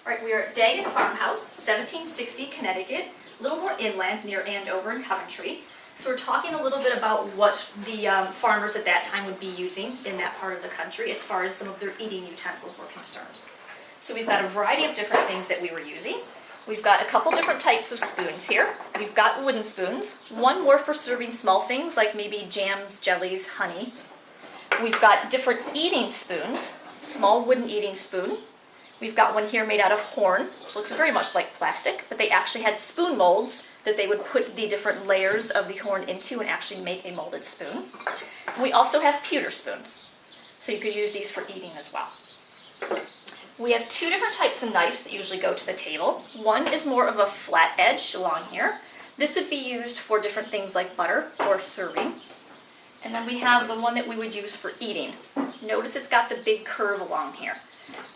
All right, we are at Daggett Farmhouse, 1760 Connecticut, a little more inland near Andover and Coventry. So we're talking a little bit about what the farmers at that time would be using in that part of the country as far as some of their eating utensils were concerned. So we've got a variety of different things that we were using. We've got a couple different types of spoons here. We've got wooden spoons, one more for serving small things like maybe jams, jellies, honey. We've got different eating spoons, small wooden eating spoon. We've got one here made out of horn, which looks very much like plastic, but they actually had spoon molds that they would put the different layers of the horn into and actually make a molded spoon. We also have pewter spoons, so you could use these for eating as well. We have two different types of knives that usually go to the table. One is more of a flat edge along here. This would be used for different things like butter or serving. And then we have the one that we would use for eating. Notice it's got the big curve along here.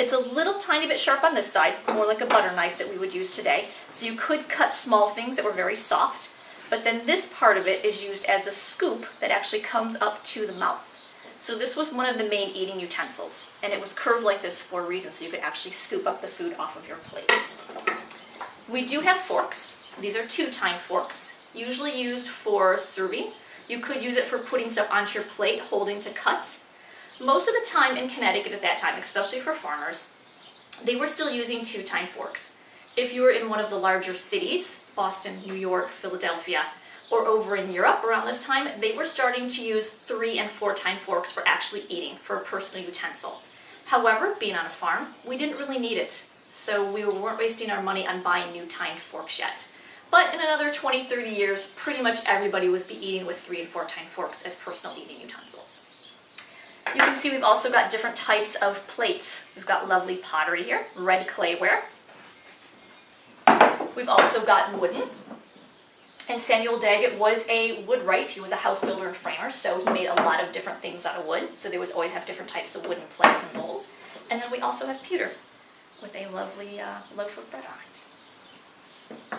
It's a little tiny bit sharp on this side, more like a butter knife that we would use today. So you could cut small things that were very soft, but then this part of it is used as a scoop that actually comes up to the mouth. So this was one of the main eating utensils, and it was curved like this for a reason, so you could actually scoop up the food off of your plate. We do have forks. These are two-time forks, usually used for serving. You could use it for putting stuff onto your plate, holding to cut. Most of the time in Connecticut at that time, especially for farmers, they were still using two-time forks. If you were in one of the larger cities, Boston, New York, Philadelphia, or over in Europe around this time, they were starting to use 3- and 4-time forks for actually eating, for a personal utensil. However, being on a farm, we didn't really need it, so we weren't wasting our money on buying new timed forks yet. But in another 20, 30 years, pretty much everybody was eating with 3- and 4-time forks as personal eating utensils. You can see we've also got different types of plates. We've got lovely pottery here, red clayware. We've also got wooden. And Samuel Daggett was a woodwright. He was a house builder and framer, so he made a lot of different things out of wood. So they would always have different types of wooden plates and bowls. And then we also have pewter with a lovely loaf of bread on it.